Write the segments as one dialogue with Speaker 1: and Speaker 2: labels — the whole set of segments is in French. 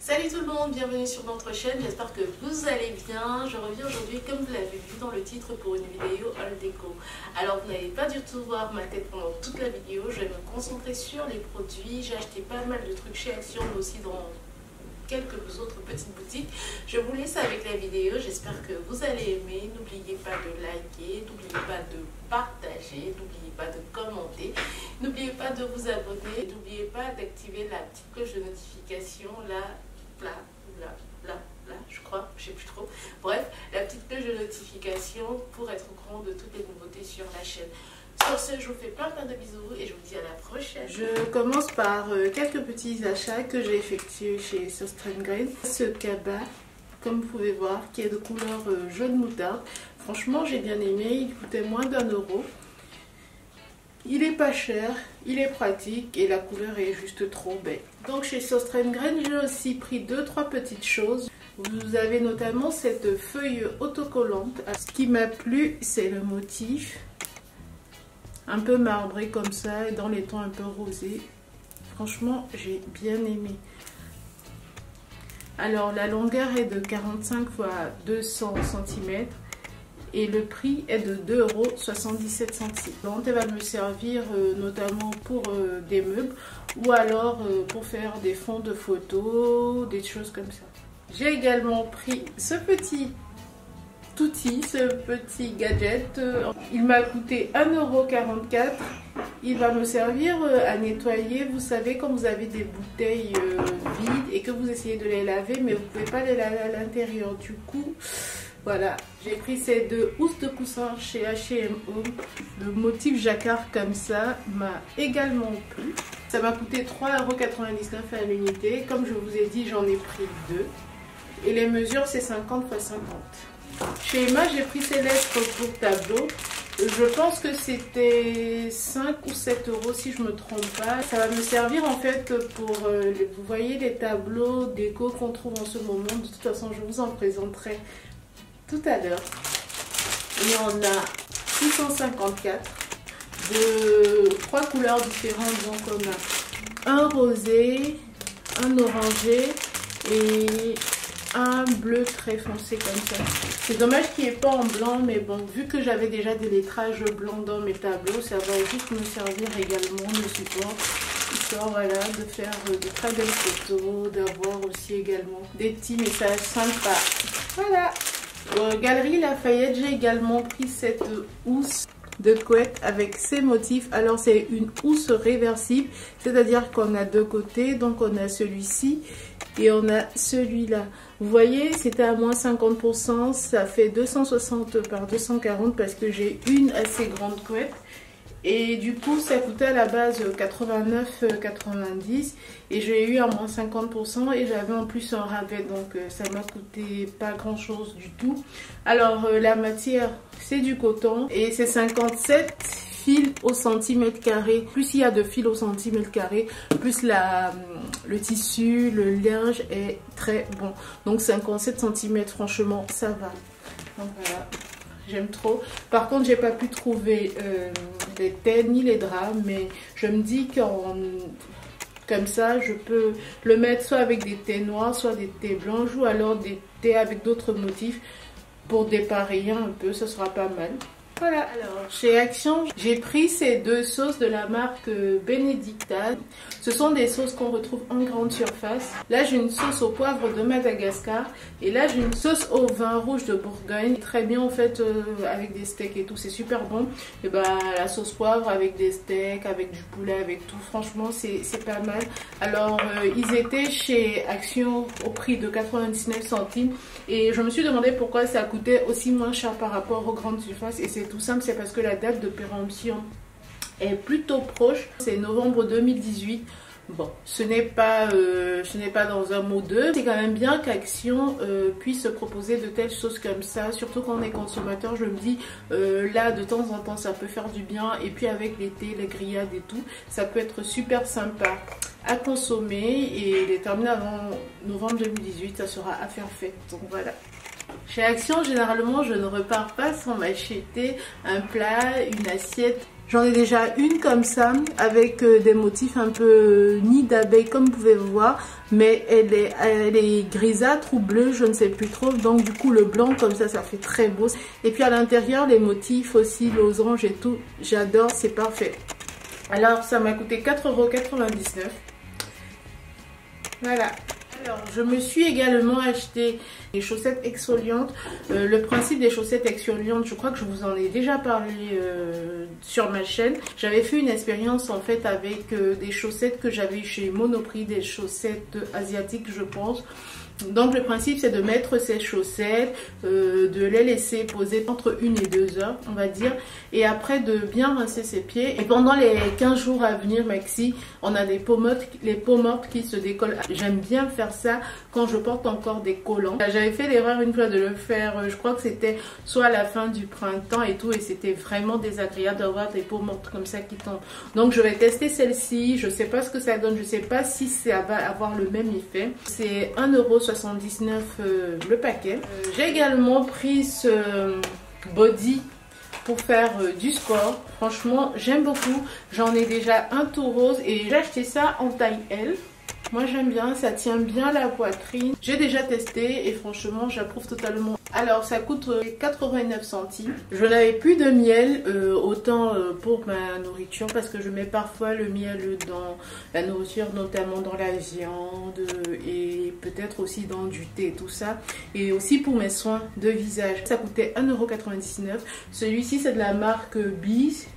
Speaker 1: Salut tout le monde, bienvenue sur notre chaîne, j'espère que vous allez bien. Je reviens aujourd'hui, comme vous l'avez vu dans le titre, pour une vidéo haul déco. Alors vous n'allez pas du tout voir ma tête pendant toute la vidéo, je vais me concentrer sur les produits. J'ai acheté pas mal de trucs chez Action, mais aussi dans quelques autres petites boutiques. Je vous laisse avec la vidéo, j'espère que vous allez aimer. N'oubliez pas de liker, n'oubliez pas de partager, n'oubliez pas de commenter, n'oubliez pas de vous abonner, n'oubliez pas d'activer la petite cloche de notification là, je crois, je sais plus trop. Bref, la petite cloche de notification pour être au courant de toutes les nouveautés sur la chaîne. Sur ce, je vous fais plein de bisous et je vous dis à la prochaine. Je commence par quelques petits achats que j'ai effectués chez Sostrengren. Ce cabas, comme vous pouvez voir, qui est de couleur jaune moutarde. Franchement, j'ai bien aimé, il coûtait moins d'1 €. Il est pas cher, il est pratique et la couleur est juste trop belle. Donc chez Sostrengren, j'ai aussi pris 2-3 petites choses. Vous avez notamment cette feuille autocollante. Ce qui m'a plu, c'est le motif. Un peu marbré comme ça, dans les tons un peu rosés. Franchement, j'ai bien aimé. Alors la longueur est de 45 x 200 cm. Et le prix est de 2,77 €. Donc elle va me servir notamment pour des meubles ou alors pour faire des fonds de photos, des choses comme ça. J'ai également pris ce petit outil, ce petit gadget. Il m'a coûté 1,44 €. Il va me servir à nettoyer. Vous savez, quand vous avez des bouteilles vides et que vous essayez de les laver, mais vous ne pouvez pas les laver à l'intérieur. Du coup, voilà, j'ai pris ces 2 housses de coussin chez H&M Home. Le motif jacquard comme ça m'a également plu. Ça m'a coûté 3,99 € à l'unité. Comme je vous ai dit, j'en ai pris 2. Et les mesures, c'est 50 x 50. Chez Emma, j'ai pris ces lettres pour tableau. Je pense que c'était 5 ou 7 € si je ne me trompe pas. Ça va me servir en fait pour, vous voyez, les tableaux déco qu'on trouve en ce moment. De toute façon, je vous en présenterai tout à l'heure. Il y en a 654 de 3 couleurs différentes. Donc on a un rosé, un orangé et un bleu très foncé comme ça. C'est dommage qu'il n'y ait pas en blanc, mais bon, vu que j'avais déjà des lettrages blancs dans mes tableaux, ça va juste me servir également de support, histoire voilà, de faire de très belles photos, d'avoir aussi également des petits messages sympas. Voilà. Galerie Lafayette, j'ai également pris cette housse de couette avec ces motifs. Alors c'est une housse réversible, c'est-à-dire qu'on a deux côtés, donc on a celui-ci et on a celui-là. Vous voyez, c'était à moins 50%, ça fait 260 par 240 parce que j'ai une assez grande couette. Et du coup, ça coûtait à la base 89,90 et j'ai eu à moins 50% et j'avais en plus un rabais, donc ça m'a coûté pas grand chose du tout. Alors la matière, c'est du coton et c'est 57 fils au centimètre carré. Plus il y a de fils au centimètre carré, plus le tissu, le linge est très bon. Donc 57 cm, franchement, ça va. Donc voilà. J'aime trop. Par contre, j'ai pas pu trouver les tais ni les draps, mais je me dis comme ça, je peux le mettre soit avec des tais noirs, soit des tais blanches, ou alors des tais avec d'autres motifs pour dépareiller un peu. Ça sera pas mal. Voilà. Alors, chez Action, j'ai pris ces 2 sauces de la marque Benedicta. Ce sont des sauces qu'on retrouve en grande surface. Là, j'ai une sauce au poivre de Madagascar. Et là, j'ai une sauce au vin rouge de Bourgogne. Très bien, en fait, avec des steaks et tout. C'est super bon. Et bah, la sauce poivre avec des steaks, avec du poulet, avec tout. Franchement, c'est pas mal. Alors, ils étaient chez Action au prix de 99 centimes. Et je me suis demandé pourquoi ça coûtait aussi moins cher par rapport aux grandes surfaces. Et c'est tout simple, c'est parce que la date de péremption est plutôt proche, c'est novembre 2018. Bon, ce n'est pas dans un mot d'eux. C'est quand même bien qu'Action puisse proposer de telles choses comme ça, surtout quand on est consommateur. Je me dis, là, de temps en temps, ça peut faire du bien. Et puis avec l'été, les grillades et tout, ça peut être super sympa à consommer. Et les terminer avant novembre 2018, ça sera affaire faite. Donc voilà. Chez Action, généralement, je ne repars pas sans m'acheter un plat, une assiette J'en ai déjà une comme ça avec des motifs un peu nid d'abeille comme vous pouvez voir, mais elle est grisâtre ou bleue, je ne sais plus trop, donc du coup le blanc comme ça fait très beau. Et puis à l'intérieur les motifs aussi, losange et tout, j'adore, c'est parfait. Alors ça m'a coûté 4,99 €. Voilà. Alors, je me suis également acheté des chaussettes exfoliantes. Le principe des chaussettes exfoliantes, je crois que je vous en ai déjà parlé sur ma chaîne. J'avais fait une expérience en fait avec des chaussettes que j'avais chez Monoprix, des chaussettes asiatiques je pense. Donc le principe c'est de mettre ces chaussettes, de les laisser poser entre 1 et 2 heures on va dire, et après de bien rincer ses pieds. Et pendant les 15 jours à venir maxi, on a des peaux mortes, les peaux mortes qui se décollent. J'aime bien faire ça quand je porte encore des collants. J'avais fait l'erreur une fois de le faire, je crois que c'était soit à la fin du printemps et tout, et c'était vraiment désagréable d'avoir des peaux mortes comme ça qui tombent. Donc je vais tester celle-ci, je sais pas ce que ça donne, je sais pas si ça va avoir le même effet. C'est 1,79 € le paquet. J'ai également pris ce body pour faire du sport. Franchement j'aime beaucoup, j'en ai déjà un tout rose et j'ai acheté ça en taille L. Moi j'aime bien, ça tient bien la poitrine. J'ai déjà testé et franchement j'approuve totalement. Alors ça coûte 89 centimes. Je n'avais plus de miel, autant pour ma nourriture, parce que je mets parfois le miel dans la nourriture, notamment dans la viande et peut-être aussi dans du thé, tout ça. Et aussi pour mes soins de visage. Ça coûtait 1,99 €. Celui-ci c'est de la marque Bees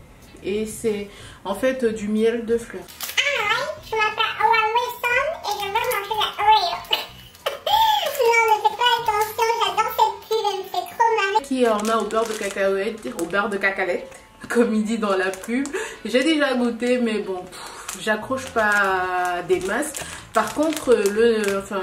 Speaker 1: et c'est en fait du miel de fleurs.
Speaker 2: Je m'appelle Owen Wilson et je veux manger la Oreo. Non, ne faites pas attention, j'adore cette pub, elle me fait trop marrer.
Speaker 1: Qui en a au beurre de cacahuète, au beurre de cacalette, comme il dit dans la pub. J'ai déjà goûté, mais bon, j'accroche pas des masses. Par contre,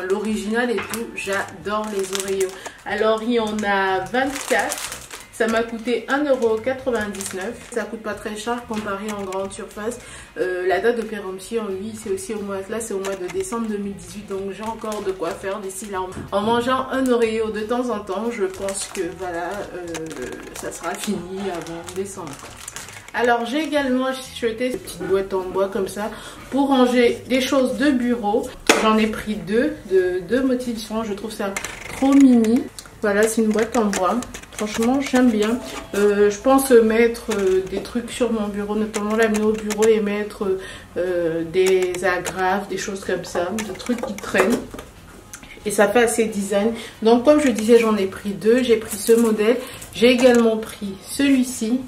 Speaker 1: l'original et tout, j'adore les Oreos. Alors, il y en a 24. Ça m'a coûté 1,99 €. Ça coûte pas très cher comparé en grande surface. La date de péremption, oui, c'est aussi au mois de décembre 2018. Donc j'ai encore de quoi faire d'ici là. En mangeant un Oreo de temps en temps, je pense que voilà, ça sera fini avant décembre. Alors j'ai également acheté cette petite boîte en bois comme ça pour ranger des choses de bureau. J'en ai pris deux motifs différents. Je trouve ça trop mimi. Voilà, c'est une boîte en bois. Franchement, j'aime bien. Je pense mettre des trucs sur mon bureau, notamment l'amener au bureau et mettre des agrafes, des choses comme ça, des trucs qui traînent. Et ça fait assez design. Donc comme je disais, j'en ai pris deux. J'ai pris ce modèle. J'ai également pris celui-ci.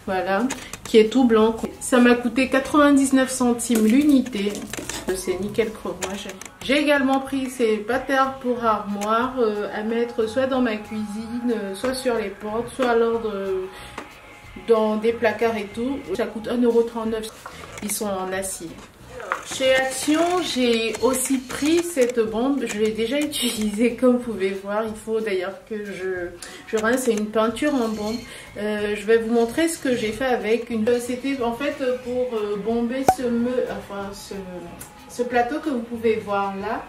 Speaker 1: Voilà, qui est tout blanc. Ça m'a coûté 99 centimes l'unité. C'est nickel chrome, moi j'aime. J'ai également pris ces patères pour armoire à mettre soit dans ma cuisine, soit sur les portes, soit alors dans des placards et tout. Ça coûte 1,39 €. Ils sont en acier. Chez Action, j'ai aussi pris cette bombe. Je l'ai déjà utilisée comme vous pouvez voir. Il faut d'ailleurs que je rince. C'est une peinture en bombe. Je vais vous montrer ce que j'ai fait avec. C'était en fait pour bomber ce plateau que vous pouvez voir là.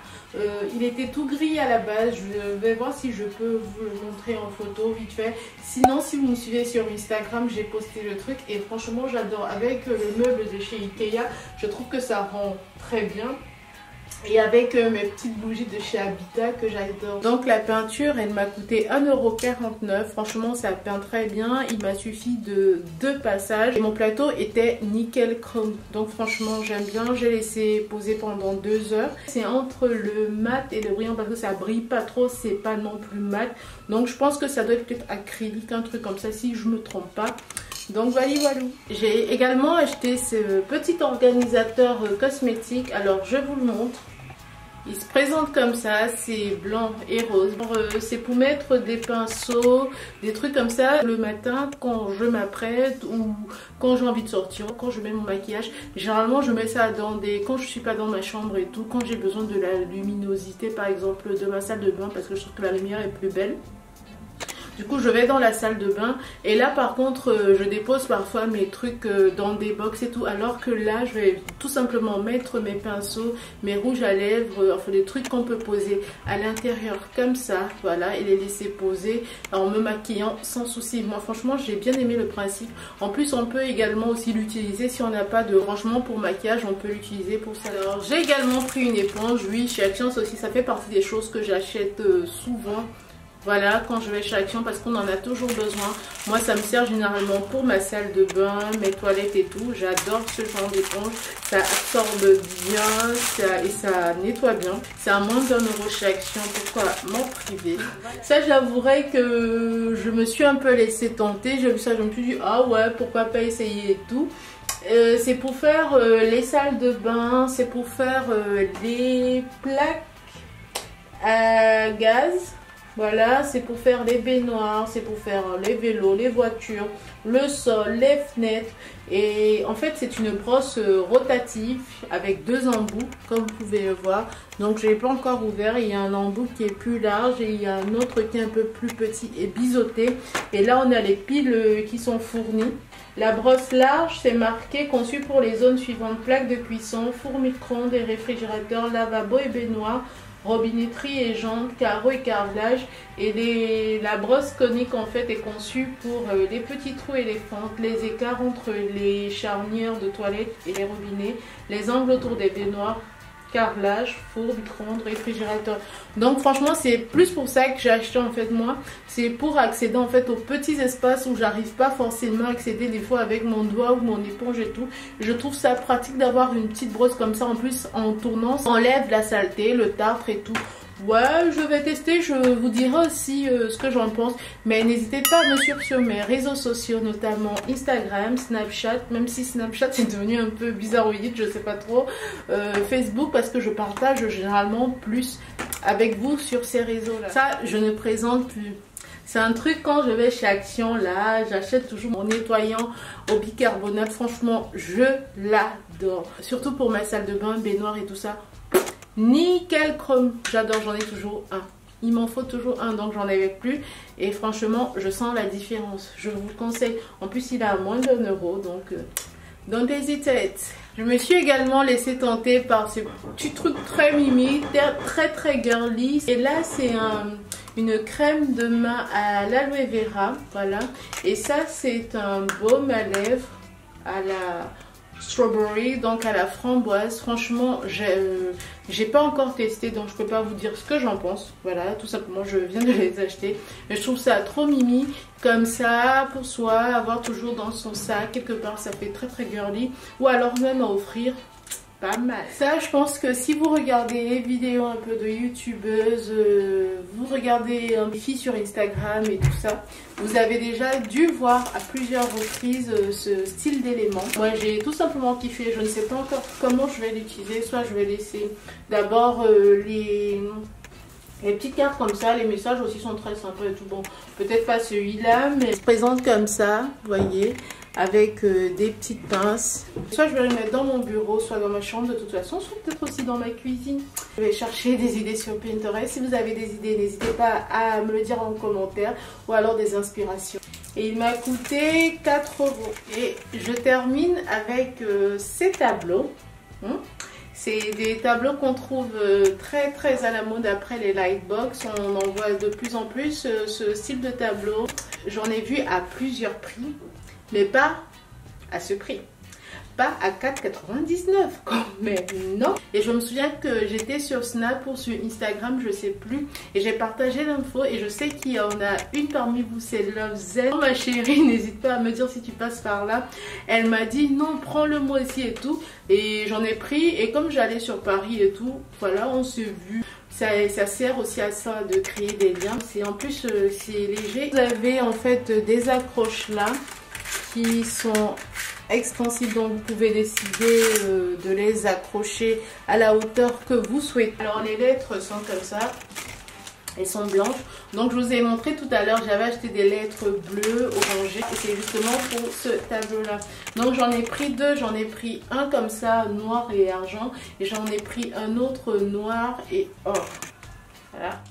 Speaker 1: Il était tout gris à la base. Je vais voir si je peux vous le montrer en photo vite fait. Sinon, si vous me suivez sur Instagram, j'ai posté le truc et franchement j'adore. Avec le meuble de chez Ikea, je trouve que ça rend très bien. Et avec mes petites bougies de chez Habitat que j'adore. Donc la peinture, elle m'a coûté 1,49 €. Franchement, ça peint très bien. Il m'a suffi de 2 passages. Et mon plateau était nickel chrome. Donc franchement, j'aime bien. J'ai laissé poser pendant 2 heures. C'est entre le mat et le brillant parce que ça brille pas trop. C'est pas non plus mat. Donc je pense que ça doit être peut-être acrylique, un truc comme ça si je me trompe pas. Donc voilà. J'ai également acheté ce petit organisateur cosmétique. Alors je vous le montre. Il se présente comme ça, c'est blanc et rose. C'est pour mettre des pinceaux, des trucs comme ça le matin quand je m'apprête ou quand j'ai envie de sortir, quand je mets mon maquillage. Généralement je mets ça quand je suis pas dans ma chambre et tout, quand j'ai besoin de la luminosité par exemple de ma salle de bain parce que je trouve que la lumière est plus belle. Du coup je vais dans la salle de bain et là par contre je dépose parfois mes trucs dans des box et tout, alors que là je vais tout simplement mettre mes pinceaux, mes rouges à lèvres, enfin des trucs qu'on peut poser à l'intérieur comme ça, voilà, et les laisser poser en me maquillant sans souci. Moi franchement j'ai bien aimé le principe. En plus on peut également aussi l'utiliser si on n'a pas de rangement pour maquillage, on peut l'utiliser pour ça. Alors j'ai également pris une éponge, oui, chez Action aussi, ça fait partie des choses que j'achète souvent. Voilà, quand je vais chez Action parce qu'on en a toujours besoin. Moi ça me sert généralement pour ma salle de bain, mes toilettes et tout. J'adore ce genre d'éponge, ça absorbe bien et ça nettoie bien. C'est à moins d'1 € chez Action, pourquoi m'en priver? Ça j'avouerai que je me suis un peu laissée tenter. J'ai vu ça, je me suis dit ah ouais, pourquoi pas essayer et tout. C'est pour faire les salles de bain, c'est pour faire les plaques à gaz. Voilà, c'est pour faire les baignoires, c'est pour faire les vélos, les voitures, le sol, les fenêtres. Et en fait, c'est une brosse rotative avec 2 embouts, comme vous pouvez le voir. Donc, je ne l'ai pas encore ouvert. Il y a un embout qui est plus large et il y a un autre qui est un peu plus petit et biseauté. Et là, on a les piles qui sont fournies. La brosse large, c'est marqué conçue pour les zones suivantes: plaques de cuisson, four micro-ondes et réfrigérateur, lavabo et baignoire, robinetterie et jantes, carreaux et carrelage. Et la brosse conique en fait est conçue pour les petits trous et les fentes, les écarts entre les charnières de toilettes et les robinets, les angles autour des baignoires, carrelage, four, micro-ondes, réfrigérateur. Donc franchement c'est plus pour ça que j'ai acheté en fait moi. C'est pour accéder en fait aux petits espaces où j'arrive pas forcément à accéder des fois avec mon doigt ou mon éponge et tout. Je trouve ça pratique d'avoir une petite brosse comme ça. En plus en tournant ça enlève la saleté, le tartre et tout. Ouais, je vais tester, je vous dirai aussi ce que j'en pense. Mais n'hésitez pas à me suivre sur mes réseaux sociaux, notamment Instagram, Snapchat, même si Snapchat est devenu un peu bizarroïde, je sais pas trop. Facebook, parce que je partage généralement plus avec vous sur ces réseaux-là. Ça, je ne présente plus. C'est un truc quand je vais chez Action, là, j'achète toujours mon nettoyant au bicarbonate. Franchement, je l'adore. Surtout pour ma salle de bain, baignoire et tout ça. Nickel chrome, j'adore, j'en ai toujours un. Il m'en faut toujours un, donc j'en avais plus. Et franchement, je sens la différence. Je vous le conseille. En plus, il est à moins d'1 €, donc don't hesitate. Je me suis également laissée tenter par ce petit truc très mimi, très girly. Et là, c'est une crème de main à l'aloe vera, voilà. Et ça, c'est un baume à lèvres à la strawberry, donc à la framboise. Franchement j'ai pas encore testé, donc je peux pas vous dire ce que j'en pense. Voilà, tout simplement je viens de les acheter, mais je trouve ça trop mimi comme ça pour soi, avoir toujours dans son sac quelque part. Ça fait très girly, ou alors même à offrir. Pas mal. Ça, je pense que si vous regardez les vidéos un peu de youtubeuses, vous regardez des filles sur Instagram et tout ça, vous avez déjà dû voir à plusieurs reprises ce style d'élément. Moi, j'ai tout simplement kiffé. Je ne sais pas encore comment je vais l'utiliser. Soit je vais laisser d'abord les petites cartes comme ça. Les messages aussi sont très sympas et tout. Bon, peut-être pas celui-là, mais il se présente comme ça, vous voyez, avec des petites pinces. Soit je vais les mettre dans mon bureau, soit dans ma chambre de toute façon, soit peut-être aussi dans ma cuisine. Je vais chercher des idées sur Pinterest. Si vous avez des idées, n'hésitez pas à me le dire en commentaire, ou alors des inspirations. Et il m'a coûté 4 €. Et je termine avec ces tableaux. C'est des tableaux qu'on trouve très à la mode après les lightbox. On en voit de plus en plus ce style de tableau. J'en ai vu à plusieurs prix, mais pas à ce prix. Pas à 4,99 quand même, non. Et je me souviens que j'étais sur Snap ou sur Instagram, je sais plus, et j'ai partagé l'info, et je sais qu'il y en a une parmi vous, c'est Love Zen. Ma chérie, n'hésite pas à me dire si tu passes par là. Elle m'a dit non, prends-le moi aussi et tout, et j'en ai pris, et comme j'allais sur Paris et tout, voilà, on s'est vu. Ça sert aussi à ça, de créer des liens. En plus c'est léger. Vous avez en fait des accroches là qui sont extensibles, donc vous pouvez décider de les accrocher à la hauteur que vous souhaitez. Alors les lettres sont comme ça, elles sont blanches. Donc je vous ai montré tout à l'heure, j'avais acheté des lettres bleues, orangées, et c'est justement pour ce tableau là. Donc j'en ai pris deux, j'en ai pris un comme ça, noir et argent, et j'en ai pris un autre noir et or. Voilà.